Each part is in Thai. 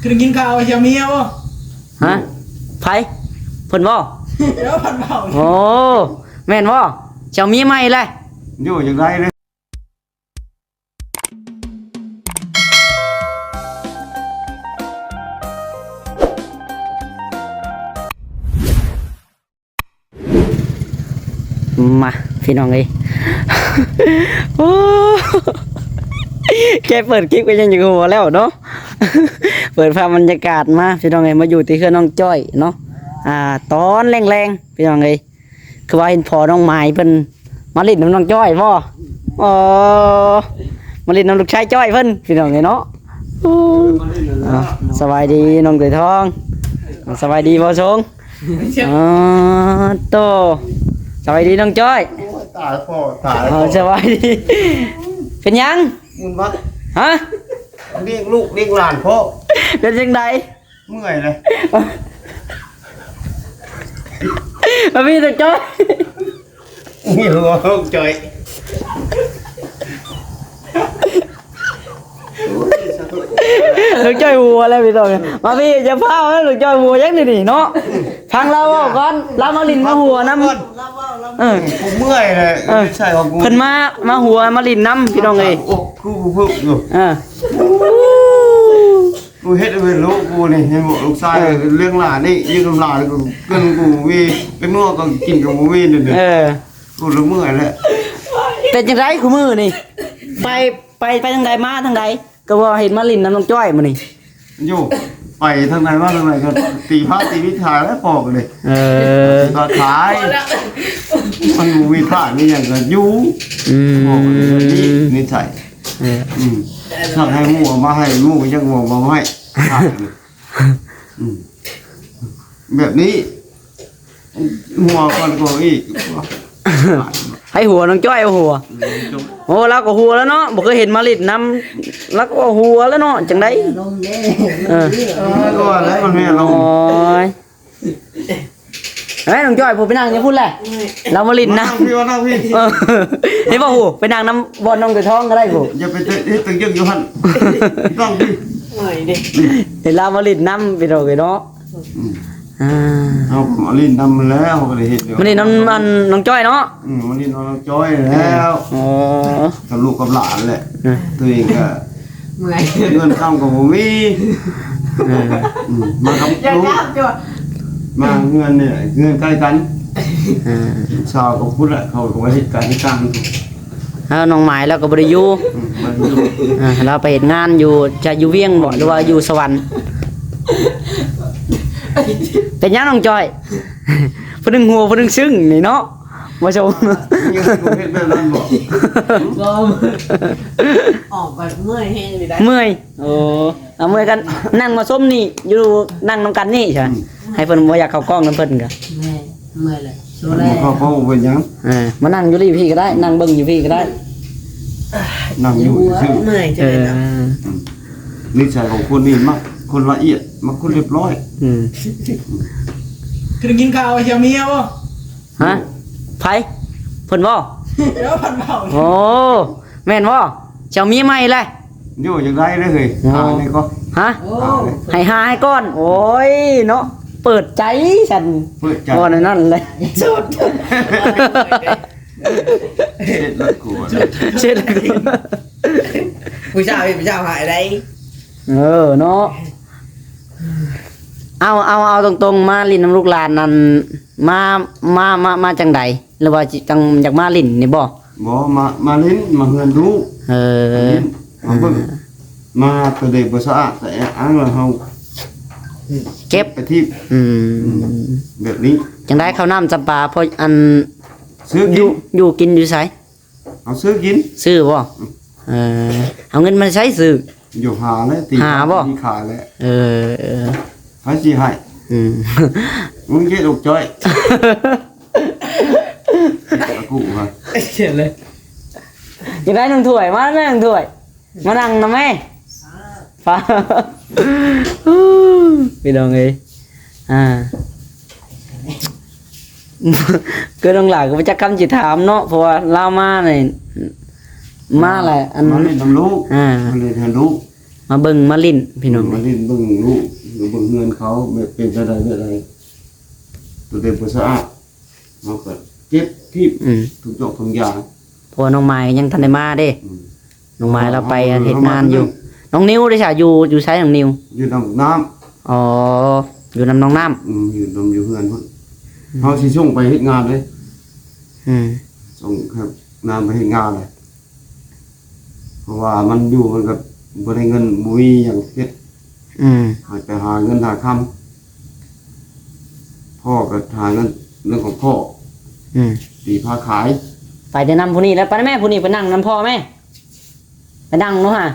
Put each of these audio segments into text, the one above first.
คือกินข้าวเชียวเมียบ่ฮะไผเพิ่นบ่ เดี๋ยวพันเบา โอ้แม่นบ่เจ้ามีใหม่เลย อยู่อย่างไรเลยมาพี่น้องเอ้ย โอ้แกเปิดคลิปก็ยังอยู่หัวแล้วเนาะ เปิดภาพบรรยากาศมาพี่น้องเอ้ยมาอยู่ที่เขื่อนน้องจ้อยเนาะตอนแรงๆพี่น้องเอ้ยคือว่าเห็นพอน้องไม้เพิ่นมาเล่นน้ำน้องจ้อยบ่อ๋อมาเล่นน้ำลูกชายจ้อยเพิ่นพี่น้องเอ้ยเนาะสบายดีน้องเตยทองสบายดีบ่ชงอ๋อโตสบายดีน้องจ้อย ตายพ่อตาย สบายดีเป็นยัง มุนวัด ฮะ เรียกลูกเรียกหลานพ่อ เป็นยังไง เมื่อยเลย มาพี่น้องจ้อย นี่หัวจอย น้องจ้อยวัวแล้วพี่น้องมาพี่จะพาแล้วน้องจ้อยวัวยังนี่เนาะฟังเราก่อนเรามาลินมาหัวน้ำกูเมื่อยเลยใช่ของกู เพิ่นมาหัวมาลินน้ำพี่น้องเอ้ย โอ้กูพึ่งอยู่กูเฮ็ดเป็นลูกกูนี่เห็นบอกลูกชายเรื่องหลานนี่ยืมหลานกูเกินกูวีเป็นนัวก็กินกับกูวีนี่เนี่ยกูละเมื่อยแล้ว เป็นจังไรคู่มือนี่ไปทางใดมาทางใดก็ว่าเห็นมาลินน้ำน้องจ้อยมานี่ อยู่ไปทางไหนว่าทางไหนก็ตีพระตีวิชาแล้วปอกเลยก็ขายมันมีพระนี่อย่างก็ยูบอกนี่นี่ใส่ถ้าให้หมูมาให้หมูยังหมูมาให้แบบนี้หัวก่อนก็อีก ให้หัวน้องจ้อยเอาหัวโอ้แล้วก็หัวแล้วเนาะบอกเคยเห็นมาลิดน้ำแล้วก็หัวแล้วเนาะจังไดก็แล้วมันไม่ลงเฮ้ยน้องจ้อยผมไปนั่งอย่าพูดแหละเรามาลิดน้ำ พี่ว่านั่งพี่นี่ป่ะหูไปนั่งน้ำบอลน้องเดือดท้องก็ได้ผม อย่าไปตึงยึกอยู่หันต้องพี่ เห็นเรามาลิดน้ำไปเราเลยเนาะเอามาลินทำแล้วก็เลยเห็นมันนี่น้องจ้อยเนาะมันลินน้องจ้อยแล้วกับลูกกับหลานแหละตัวเองก็เงินข้ามกับผมมีมากับลูกมาเงินเนี่ยเงินใกล้กันชาวก็พูดแหละเขาก็ว่าเหตุการณ์ที่ตั้งน้องหมายแล้วก็บริยูเราไปเห็นงานอยู่จะอยู่เวียงบ่หรือว่าอยู่สวรรค์เป็นยังน้องจอยพนึงหัวพนึงซึ้งนี่เนาะมาชมออกแบบเมื่อยแห้งเลยได้เมื่อยโอ้เอาเมื่อยกันนั่งมาส้มนี่อยู่นั่งน้ำกันนี่ใช่ให้เพิ่นบ่อยากเข้ากล้องน้ำเพิ่นกันเมื่อยเลยโซเล่เขาเป็นยังมานั่งอยู่พี่ก็ได้นั่งเบิ่งอยู่พี่ก็ได้นั่งอยู่ซื่อเมื่อยจังเลยนะนิสัยของคนนี่มักคนละเอียดมักคนเรียบร้อยคือกินข้าวเชียวเมียบ่ฮะไผเพิ่นบ่เดี๋ยวพันเบาโอ้แม่นบ่เจ้ามีใหม่เลยอยู่อย่างไรเลยเฮ้ยนี่ก็ฮะให้หาให้ก่อนโอ้ยเนาะเปิดใจฉันเปิดใจนั่นเลยสุดเช็ดกูผู้ชายหายได้เนาะเอาตรงๆมาลินน้ำลูกหลานนั่นมาจังใดหรือว่าจังอยากมาลินนี่บ่มาลิ้นมาเงินรู้มาเบิ่งมาตัวเด็กบ่สะอาดแต่อ้างว่าเฮาเก็บไปที่แบบนี้จังได้ข้าวน้ำจำปาพออันซื้ออยู่กินอยู่ไสเอาซื้อกินซื้อบ่เอาเงินมาใช้ซื้ออยู่หาแล้วตีหาบ่มีขาแล้วให้สิให้มึงเฮ็ดลูกจ้อยกูฮะเขียนเลยอยากได้1ถ้วยมาแม่1ถ้วยมานั่งนะแม่ฟ้าพี่น้องเอ้ยก็ต้องหลักก็จะคำจิถามเนาะเพราะว่าเล่ามาเนี่ยมาอะไรอันมาเล่นทำลูกมาเล่นทำลูกม มาเบิ่งมาลิ้นพี่น้อง มาเล่นเบิ่งลูกหรือเบิ่งเงินเขาแบบเป็นอะไรตัวเต็มบ่สะอาดเฮาก็เก็บที่ทุกทุกอย่าง เพราะว่าน้องไม้ยังทันได้มาเด้ อืม น้องไม้เราไปเฮ็ดงานอยู่น้องนิวได้ซะอยู่ใช้น้องนิว อยู่น้ำ อ๋ออยู่นำน้องน้ำ อยู่เฮือนพุ่นเฮาสิส่งไปเฮ็ดงานเลย อืม ส่งครับนำไปเฮ็ดงานเลยเพราะว่ามันอยู่มันก็บ่ได้เงินบ่มีหยังเฮ็ด อืม ให้ไปหาเงินหาค่ำพ่อก็หาเงินเรื่องของพ่อ อืม ตีผ้าขาย ไปแต่นำผู้นี้แล้วไปแม่ผู้นี้ไปนั่งนำพ่อแม่ไปนั่งเนาะฮะ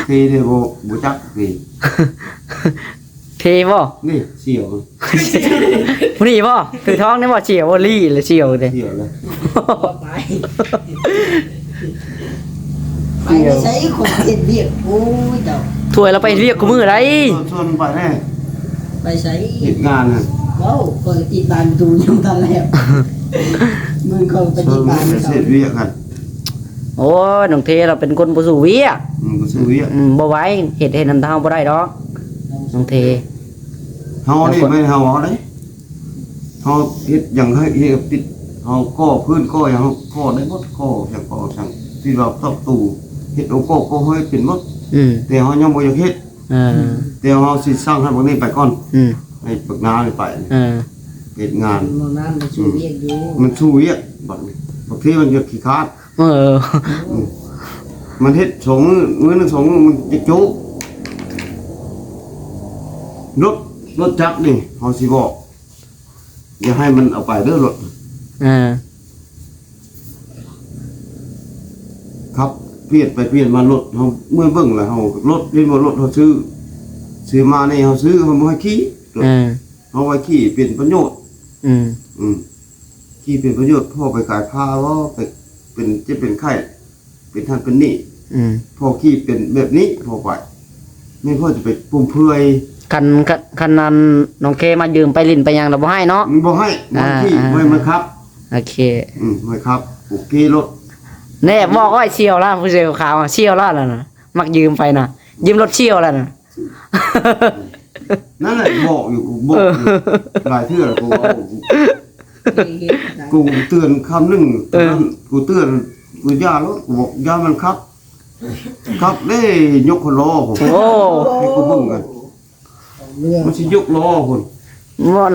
ทีเดียวบ่จักที เทบ่ นี่เสี่ยว ผู้นี้บ่คือท้องนี่บ่เฉียวบ่ลี่หรือเฉียวเด้ เสี่ยวเลย ไปไปใช้คนเฮ็ดเวียกโอ้ยเจ้า ถ้วยเราไปเรียกกูมือไร ชวนไปแน่ ไปใช้ เฮ็ดงานน่ะ เว้าคนติดบานประตูยังทันแล้วมึงเขาไป ชว ติ น ด ไป บาน เสร็จเวียกกัน โอ้ยน้องเทเราเป็นคนบ่สู้เวีย บ่ซื้อเวียก บ่ไหวเฮ็ดนำทางบ่ได้ดอกน้องเท เฮานี่ไม่เฮาเอาเด้เฮาเฮ็ดหยังให้เฮ็ดติดเฮาก่อพื้นก่อหยังเฮาก่อได้หมดก่อจังก่อจังที่เราตบตู่เฮ็ดเอาก่อให้เป็นหมด อืม แต่เฮายังบ่อยากเฮ็ด เออ แต่เฮาสิสร้างให้พวกนี้ไปก่อน อืม ให้ปึกนานี่ไป เออ เฮ็ดงาน มองน้ำไปช่วยเวียกอยู่ มันสู้เวียกบัดนี้บางทีมันจะขี้คร้าด เออ มันเฮ็ดสองมื้อหนึงสองมื้อมันจะจุรถจักรนี่เฮาสิบอกอย่าให้มันเอาไปเด้อรถ เออ ครับเปลี่ยนไปเปลี่ยนมารถเฮาเมื่อเบิ่งแล้วเฮารถเป็นบ่รถเฮาซื้อมานี่เฮาซื้อเฮาบ่ให้ขี่รถ เออ เฮาไว้ขี่เป็นประโยชน์ อืม ขี่เป็นประโยชน์พ่อไปขายผ้าว่าไปเป็นจะเป็นไข้เป็นทางเป็นนี่ อืม พ่อขี่เป็นแบบนี้พ่อไปไม่พ่อจะไปปุ่มเพื่อย คันนั้นน้องเคมายืมไปลิ้นไปหยังเราบ่ให้เนาะ มันบ่ให้มันขี่ไม่มันครับ โอเค ไม่ครับโอเครถ แน่บอกว่าเชี่ยวล่ะผู้เชี่ยวขาวอะเชี่ยวล่ะนั่นน่ะมักยืมไปน่ะยืมรถเชี่ยวแล้วน่ะ นั่นแหละบอกอยู่กูบอกอยู่หลายเทื่อแล้วกูเอา เฮ็ดนะ กูเตือนคำหนึ่งตอนนั้นกูเตือนกูย่ารถกูบอกย่ามันครับ ครับได้ยกคนล้อผม โอ้ ให้กูเบิ่งกัน เรื่อง มันสิยกล้อคน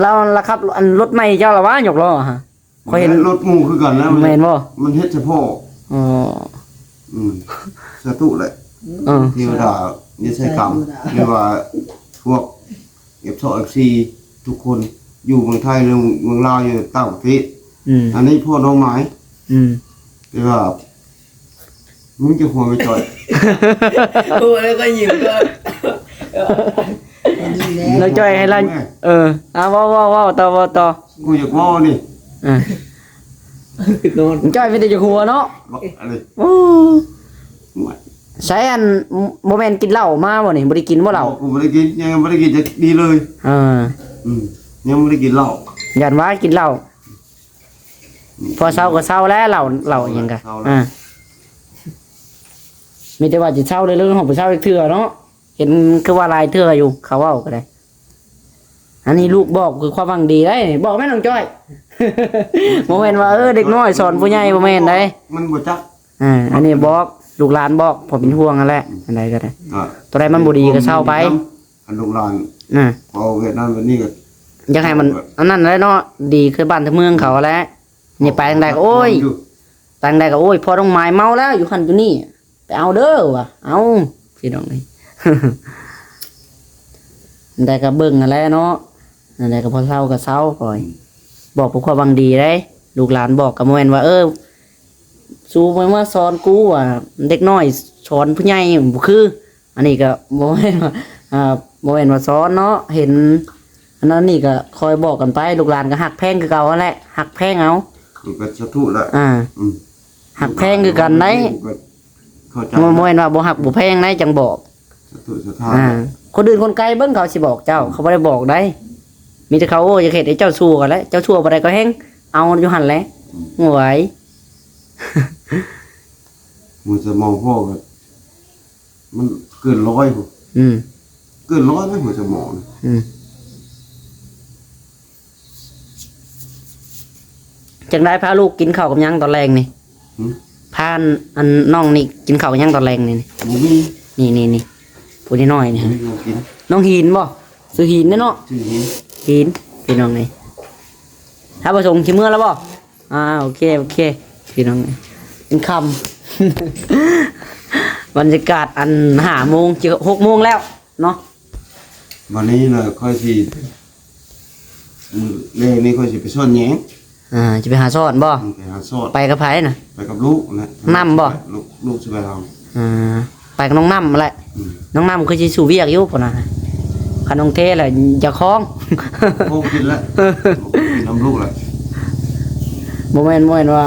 แล้วล่ะครับอันรถใหม่เจ้าละวะหยกล้อฮะข่อยเห็น รถหมู่คือกันแล้ว แม่นบ่ มันเฮ็ดเฉพาะ อ๋อ สตุแหละ เออ เทวดานี่ใช่กรรมหรือว่าพวก F2 FC ทุกคนอยู่เมืองไทยหรือเมืองลาวอยู่ต่างประเทศ อืม อันนี้พ่อน้องไม้ อืม แต่ว่ามึงจะหัวไปจ่อย พูดแล้วก็ยิ้มก็นี่แหละ เราจ้อยให้ล่ะว้าวต่อ กูอยากเว่านี่ อ่ะ นอน จ้อยมีแต่อยู่หัวเนาะ บอกอะไร โอ้ ไม่ ใช้อันบ่แม่นกินเหล้ามาบ่นี่บ่ได้กินบ่เหล้า กูไม่ได้กินยังไม่ได้กินจะดีเลย เออ ยังไม่ได้กินเหล้า ยันว่ากินเหล้าพอเช้าก็เช้าแล้วเหล้าหยังกะอ่ามีแต่ว่าสิเช้าเลยเรื่องของผู้เช้าอีกเทื่อเนาะเห็นคือว่าหลายเทื่ออยู่เขาเว้าก็ได้ อันนี้ลูกบอกคือความหวังดีได้นี่บอกแม่น้องจ้อย บ่แม่นว่าเด็กน้อยสอนผู้ใหญ่บ่แม่นได้ มันบ่จัก อันนี้บอกลูกหลานบอกผมเป็นห่วงนั่นแหละอันใดก็ได้ อ่ะ ตัวใดมันบ่ดีก็เศร้าไป อันลูกหลาน อ่า พอเวียดนามวันนี้ก็ อยากให้มันอันนั้นแหละเนาะดีคือบ้านที่เมืองเขาแหล้วนี่ไปทางใดก็โอ้ยทางใดก็โอ้ยพอต้องหมายเมาแล้วอยู่คันอยู่นี่ไปเอาเด้อว่ะเอาพี่น้องนี่ อันใดก็เบิ่งนั่นแหละเนาะอันใดก็พอเศร้าก็เศร้าปล่อย บอกผู้ความหวังดีได้ลูกหลานบอกกับแม่นว่าสู้ไปมาสอนกูว่าเด็กน้อยสอนผู้ใหญ่บ่คือ อันนี้ก็บ่แม่นว่าบ่แม่นว่าสอนเนาะเห็นอันนั้นนี่ก็คอยบอกกันไปลูกหลานก็หักแพงคือเก่านั่นแหละหักแพงเอา มันก็สะทุละ หักแพงคือกันได้ เข้าใจ บ่แม่นว่าบ่หักบ่แพงได้จังบอก สะทุสะทาน คนอื่นคนไกลเบิ่งเขาสิบอกเจ้า เขาบ่ได้บอกได้ มีแต่เขาโอ้อยากเฮ็ดให้เจ้าชั่วกันแหล้วเจ้าชั่วบ่ได้ก็แฮงเอาอยู่หั่นแหละโง่ไหว มันจะมองพ่อก็ มันเกิน100พุ่น อืม เกิน100ไม่หัวสมอง อืมจังได้พาลูกกินข้าวกับหยังตอนแรงนี่ หืม พาอันน้องนี่กินข้าวกับหยังตอนแรงนี่ บ่มี นี่ผู้น้อยๆนี่ บ่ ฮะ มีของกิน น้องหินบ่ซื้อหินเนาะ ชื่อนี้ หินพี่น้องนี่ถ้าประสงค์ชิเมื่อแล้วบ่โอเคพี่น้องนี่เป็นคำ บรรยากาศอัน5 โมงจะ6 โมงแล้วเนาะ วันนี้เลยค่อยสิเรื่องนี้ค่อยสิไปซ่อนแหยง จะไปหาซ่อนบ่ ไปหาซ่อน ไปกับไผน่ะ ไปกับลูกนะ นำบ่ ลูกสิไปเอา ไปกับน้องน้ำแหละ อืม น้องน้ำเคยสิสู่เวียกอยู่พุ่นน่ะคันน้องเทแหละจะคล้อง โอ้กินแล้วกินน้ำลูกแล้ว บ่แม่นว่า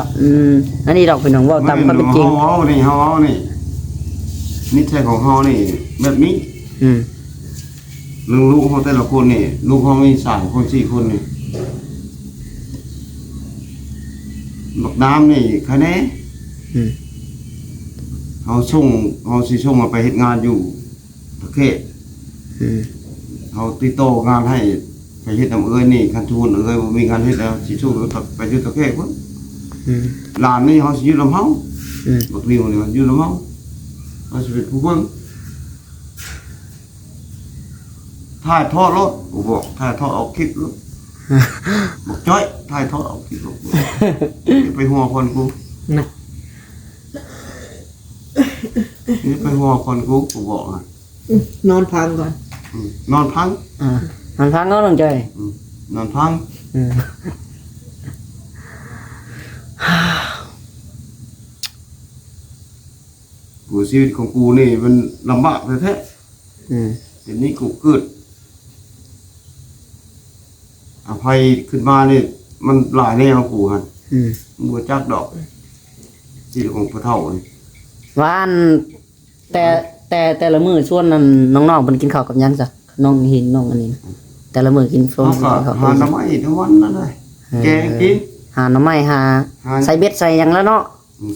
อันนี้ดอกพี่น้องเว้าตามความเป็นจริง เฮานี่นิสัยของเฮานี่แบบนี้ อืม ลูกเฮาแต่ละคนนี่ลูกเฮามี3คน4คนนี่บักน้ำนี่คะแนน อืม เฮาสิส่งมาไปเฮ็ดงานอยู่ประเทศ อืม เฮาติดต่องานให้ไปเฮ็ดน้ำเอ้ยนี่คันทูนเอ้ยบ่มีงานเฮ็ดแล้วสิส่งไปอยู่ประเทศพุ่น อืม หลานนี่เฮาสิอยู่นำเฮา อืม บักนิวนี่มันอยู่นำเฮาเฮาสิเป็นผู้เบิ่งถ่ายทอดรถกูบอกถ่ายทอดเอาคลิปรถบอกจ้อยถ่ายทอดเอาคลิปรถอย่าไปหัวคนกู นะ อย่าไปหัวคนกูบอกอ่ะ นอนพังก่อน นอนพัง มันฟังก็ต้องใจ นอนพัง อืม กูชีวิตของกูนี่มันลำบากแท้ อืม ๆเดี๋ยวนี้กูเกิดอภัยขึ้นมานี่มันหลายแนวกูฮะ อืม บัวจักดอกชีวิตของพระเฒ่านี่ ว่าอันแต่ละมื้อชวนนั่นน้องๆเพิ่นกินข้าวกับหยังจ้ะน้องหินน้องอันนี้นะแต่ละมื้อกินชวน เขา กิน ก็ ข้าว หาหน้ำไม้ทั้งวันนั่นเลยแกงกิน หาหน่อไม้หา หา ใส่เบ็ดใส่หยังแล้วเนาะ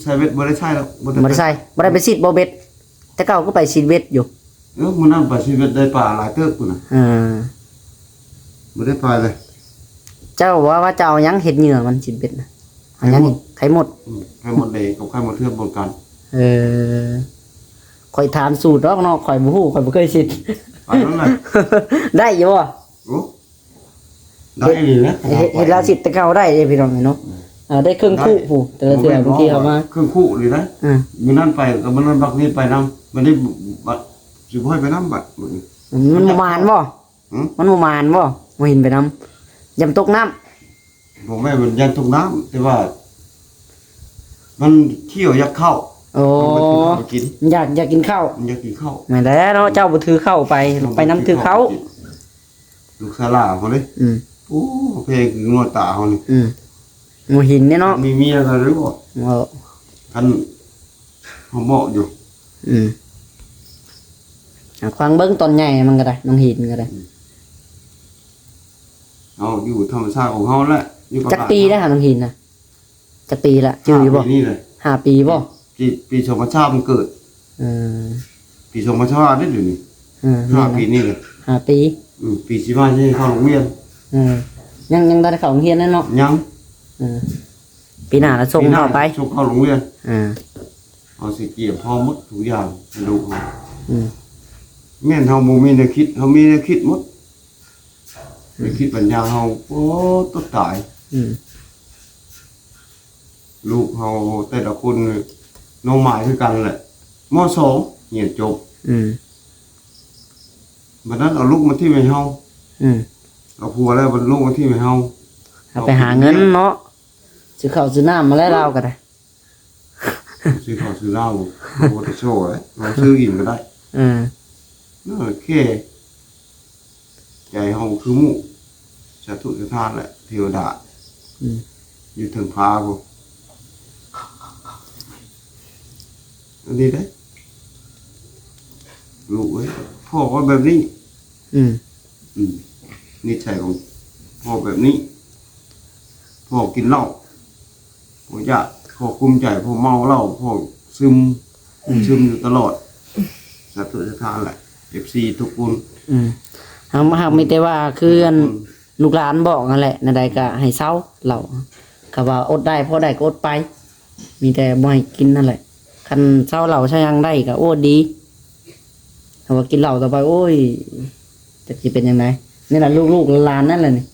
ใส่เบ็ดบ่ได้ใช่หรอก บ่ได้ใส่บ่ได้ไปซีดบ่เบ็ดแต่เก่าก็ไปซีดเบ็ดอยู่ มันนั่นไปชีวิตได้ป่าหลายเติบกูนะ เออ บ่ได้ไปเลย เจ้าว่าเจ้าเอาหยังเฮ็ดเหยื่อมันซีดเบ็ดนะเอาหยังนี่ไข่หมด ไข่หมดแดงกับไข่หมดเทือกบนกัน เออข่อยถามสูตรดอกเนาะข่อยบ่ฮู้ข่อยบ่เคยซีด ไปนั่นเลย ได้อยู่บ่ โอ้ได้ดีนะ เฮ็ดลาซีดแต่เก่าได้เด้พี่น้องเนาะได้เครื่องคู่ผู้แต่ละเทื่อบางทีเอามา เครื่องคู่เลยนะ อ่า มื้อนั้นไปกับมื้อนั้นบักนี้ไปนำมันได้บัดสิบ่ให้ไปนำบัดมื้อนี้ มันบ่มานบ่ หืม มันบ่มานบ่บ่เห็นไปนำยำตกน้ำ ผมแม่มันยันตกน้ำแต่ว่า มันเที่ยวอยากเข้า โอ้ มันไปกิน อยากกินข้าว มันอยากกินข้าว แม่นแล้วเนาะเจ้าบ่ถือข้าวไปนำถือข้าว ลูกสาลาเขาเลย อืม โอ้เพลงคือนวดตาเขานี่ หมูหินเนี่ยเนาะ มีเมียกันหรือเปล่า เออ ท่านเขาบอกอยู่ อืมฟังเบิ้งตอนใหญ่มันก็ได้น้องหินก็ได้ เอาอยู่ธรรมชาติของเขาแหละอยู่ประ จัก กาศ ปีได้หาน้องหินนะจักปีละจื้ออยู่บ่ ปีนี่เลย 5 ปีบ่ ปีธรรมชาติมันเกิด เออ ปีธรรมชาติได้อยู่นี่ แม่น 5 ปีนี่เลย 5 ปี ปีสิบห้าที่เข้าโรงเรียน เออยังได้เข้าโรงเรียนนั่นเนาะ ยัง เออปีหน้าละส่งเข้าไป ส่งเข้าโรงเรียน อ่า เอาสิเกี่ยวพอหมดทุกอย่างให้ลูกเขา อืม แม่นเฮาบ่มีแนวคิดเฮามีแนวคิดหมดแนวคิดปัญญาเฮาโอ้ต้องตาย อืม ลูกเฮาแต่ละคนน้องหมายคือกันแหละม .2 เรียนจบ อืม บัดนั้นเอาลูกมาที่ไว้เฮา อืม เอาผัวแล้วบัดลูกมาที่ไว้เฮา เอาไปหาเงินเนาะซื้อข้าวซื้อน้ำมาแล้วเราก็ได้ ซื้อข้าวซื้อเหล้าบ่ได้โชว์เลยเราซื้อกินก็ได้ อืม นั่นแหละแค่ใจเฮาคือหมู่สาธุสถานแหละเทวดา อืม อยู่ถึงพาบ่อันนี้ได้ลูกเอ้ยพ่อก็แบบนี้ อืม นิสัยของพ่อแบบนี้พ่อกินเหล้าพ่ออยากพ่อกุมใจพ่อเมาเหล้าพ่อซึมอยู่ตลอด สาธุสาธานแหละ FC ทุกคน หากมีแต่ว่าคืออันลูกหลานบอกนั่นแหละนั่นใดก็ให้เซาเหล้าก็ว่าอดได้พอได้ก็อดไป มีแต่บ่ให้กินนั่นแหละคันเซาเหล้าใช้ยังได้ก็โอ้ดีถ้าว่ากินเหล้าต่อไปโอ้ยจะสิเป็นยังไงนี่ล่ะลูกๆหลานนั่นแหละนี่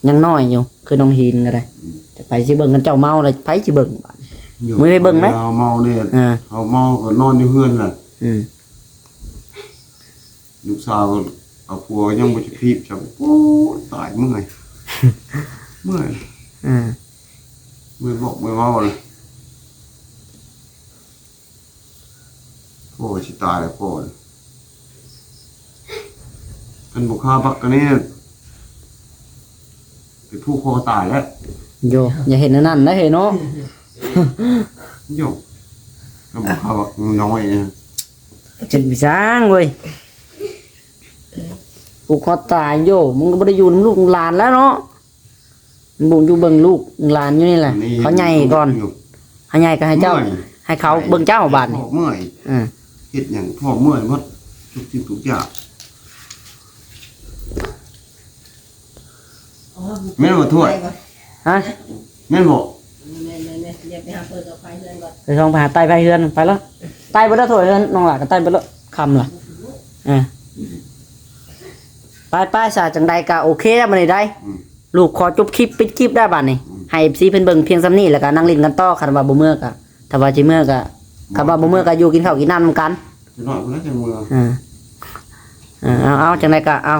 ยังน้อยอยู่คือน้องหินก็ได้จะไปสิเบิ่งกันเจ้าเมาเลยไปสิเบิ่งบาด มื้อได้เบิ่งไหม เอาเมาเนี่ย า เอาเมาก็นอนอยู่เฮือนน่ะ อืม ลูกสาวก็เอาผัวยังบ่จะพีบจังโอ้ยตายเมื่อยเมื่อย อ่า เมื่อยบอกเมื่อยเมาเลยโอ้ยสิตายแล้วพ่อกันบุคคาบักกันนี่ไปผู้คอตายแล้ว โยอย่าเห็นอันนั่นนะเห็นเนาะ โยกกันบุคคาบักน้อยเนี่ย เจ็บช้างเว้ยผูกคอตายโยมึงก็บ่ได้อยู่นำลูกหลานแล้วเนาะมึงบ่อยู่เบิ่งลูกหลานอยู่นี่แหละเขาใหญ่ก่อนให้ใหญ่ก็ให้เจ้า ให้เขาเบิ่งเจ้าบาด พ่ นี่ อเมื่อย อ่า เฮ็ดหยังพ่อเมื่อยหมดทุกสิ่งทุกอย่างแม่นบ่ถ้วย ฮะ แม่นบ่ เนี่ยเดี๋ยวไปหาเปิดกับไฟเพื่อนก่อน ไปลองไปหาไตไปเฮือนไปแล้วไตบ่ได้โถยเฮือนน้องหลานก็ไตบ่แล้วคำล่ะอ่าไปๆซะจังใดก็โอเคแล้วมื้อนี้ได้ ลูกขอจบคลิปปิดคลิปได้บัดนี้ให้ FC เพิ่นเบิ่งเพียงส่ำนี้แล้วก็นั่งเล่นกันต่อคันว่าบ่เมื่อก็ถ้าว่าสิเมื่อก็คันว่าบ่เมื่อก็อยู่กินข้าวกินน้ำนำกัน จะน้อยพุ่นแล้วจังเมือง เอาจังไดก็เอา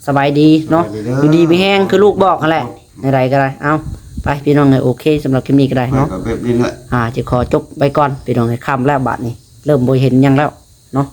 สบายดีเนาะอยู่ดีมีแห้งคือลูกบอกนั่นแหละอะไรก็ได้เอาไปพี่น้องเอ้ยโอเคสำหรับคลิปนี้ก็ได้ ไป เนาะ กับแบบนี้แหละ จะขอจบไปก่อนพี่น้องให้ค่ำแล้วบัดนี้ เริ่มบ่เห็นหยังแล้วเนาะ